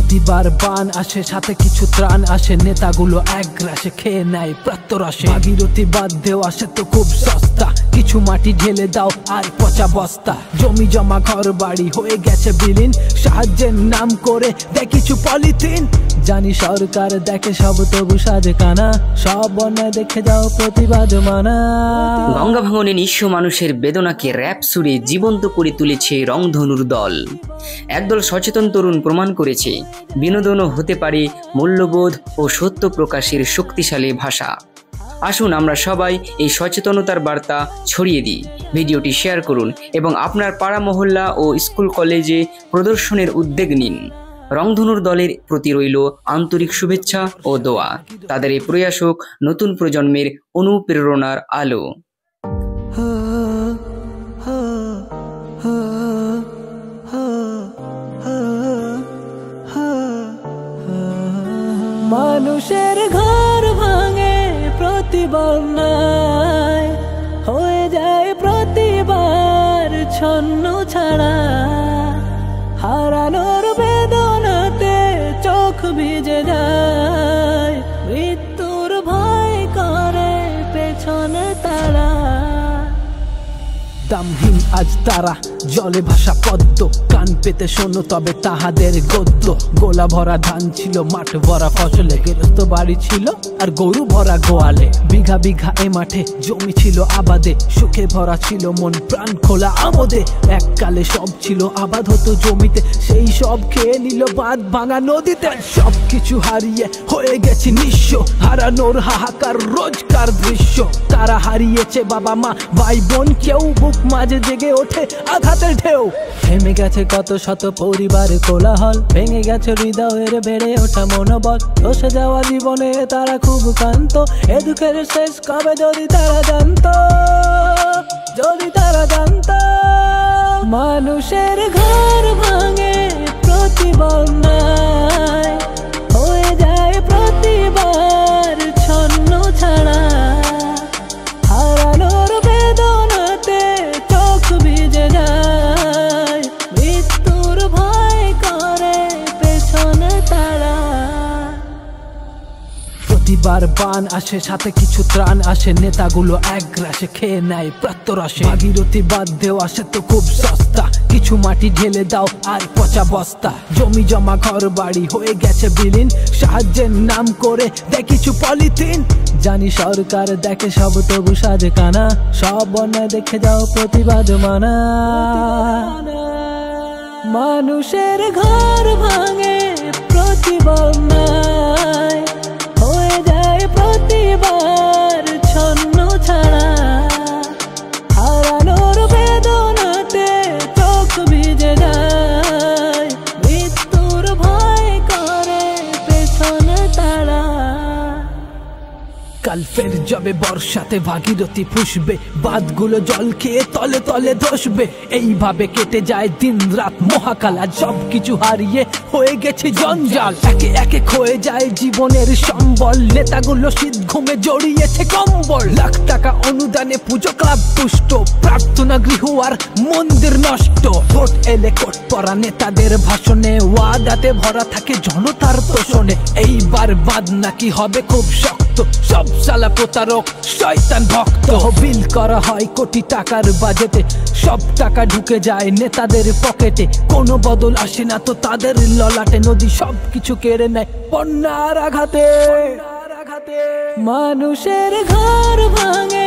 প্রতিবার বান আসে, সাথে কিছু ত্রাণ আসে, নেতাগুলো এক গ্রাসে খেয়ে নেয় প্রাত্যরাসে। ভাগীরথী বাদ দেওয়া সে তো খুব সস্তা, কিছু মাটি ঢেলে দাও আর পচা বস্তা। জমি জমা ঘর বাড়ি হয়ে গেছে বিলীন, সাহায্যের নাম করে দেয় কিছু পলিথিন। জানি সরকার দেখে সব, তবু সাজে কানা, সব অন্যায় দেখে যাও প্রতিবাদ মানা। গঙ্গা ভাঙনে নিঃস্ব মানুষের বেদনাকে র‍্যাপ সুরে জীবন্ত করে তুলেছে রংধনুর দল। একদল সচেতন তরুণ প্রমাণ করেছে বিনোদনও হতে পারে মূল্যবোধ ও সত্য প্রকাশের শক্তিশালী ভাষা। আসুন আমরা সবাই এই সচেতনতার বার্তা ছড়িয়ে দিই। ভিডিওটি শেয়ার করুন এবং আপনার পাড়া মহল্লা ও স্কুল কলেজে প্রদর্শনের উদ্যোগ নিন। রংধনুর দলের প্রতি রইল আন্তরিক শুভেচ্ছা ও দোয়া। তাদের এই প্রয়াস হোক নতুন প্রজন্মের অনুপ্রেরণার আলো। মানুষের ঘর ভাঙে প্রতি বন্যায়, হয়ে যায় প্রতিবার ছন্ন ছাড়া। হারানোর বেদনাতে চোখ ভিজে যায়, মৃত্যুর ভয় করে পেছনে তারা। দামহীন আজ তারা, জলে ভাসা পদ্ম, কান পেতে শোনো তবে তাহাদের গদ্য। গোলা ভরা ধান ছিল, মাঠ ভরা ফসলে, গেরস্ত বাড়ি ছিল আর গরু ভরা গোয়ালে। বিঘা বিঘা এ মাঠে জমি ছিল আবাদে, সুখে ভরা ছিল মন, প্রাণ খোলা আমোদে। এককালে সব ছিল আবাদ হতো জমিতে, সেই সব খেয়ে নিল বাঁধ ভাঙা নদীতে। সবকিছু হারিয়ে হয়ে গেছি নিঃস্ব, হারানোর হাহাকার রোজকার দৃশ্য। তারা হারিয়েছে বাবা মা ভাই বোন, কেউ বুক মাঝে জেগে ওঠে আঘাতের ঢেউ। থেমে গেছে কত শত পরিবার কোলাহল, ভেঙে গেছে হৃদয়ের বেড়ে ওঠা মনোবল। ধসে যাওয়া জীবনে তারা খুব ক্লান্ত, এ দুঃখের শেষ কবে যদি তারা জানতো, যদি তারা জানতো। মানুষের ঘর ভাঙে প্রতি বন্যায়, হয়ে যায় প্রতিবার ছন্ন ছাড়া। হারানোর বেদনাতে চোখ ভিজে যায়, মৃত্যুর ভয় করে পেছনে তারা। প্রতিবার বান আসে, সাথে কিছু ত্রাণ আসে, নেতাগুলো এক গ্রাসে খেয়ে নেয় প্রাত্যরাসে। ভাগীরথী বাদ দেওয়া সে তো খুব সস্তা, কিছু মাটি ঢেলে দাও আর পচা বস্তা। জমি জমা ঘর বাড়ি হয়ে গেছে বিলীন, সাহায্যের নাম করে দেয় কিছু পলিথিন। জানি সরকার দেখে সব, তবু সাজে কানা, সব অন্যায় দেখে যাও প্রতিবাদ মানা। মানুষের ঘর ভাঙে প্রতি বন্যায়, হয়ে যায় প্রতিবার ছন্ন ছাড়া। হারানোর বেদনাতে চোখ ভিজে যায়, মৃত্যুর ভয় করে পেছনে তারা। কাল ফের যাবে বর্ষাতে ভাগীরথী ফুসবে, বাঁধগুলো জল খেয়ে তলে তলে ধসবে। এইভাবে কেটে যায় দিন রাত মহাকাল, সবকিছু হারিয়ে হয়ে গেছে জঞ্জাল। একে একে ক্ষয়ে যায় জীবনের সম্বল, নেতাগুলো শীত ঘুমে জড়িয়েছে কম্বল। লাখ টাকা অনুদানে পুজো ক্লাব পুষ্ট, প্রার্থনা গৃহ আর মন্দির নষ্ট। ভোট এলে কোট পরা নেতাদের ভাষণে, ওয়াদাতে ভরা থাকে জনতার তোষণে। এইবার বাদ নাকি হবে খুব শক্ত, সব সালা প্রতারক শয়তান ভক্ত। বিল করা হয় কোটি টাকার বাজেটে, সব টাকা ঢুকে যায় নেতাদের পকেটে। কোনো বদল আসে না তো তাদের ললাটে, নদী সবকিছু কেড়ে নেয় বন্যার আঘাতে। মানুষের ঘর ভাঙে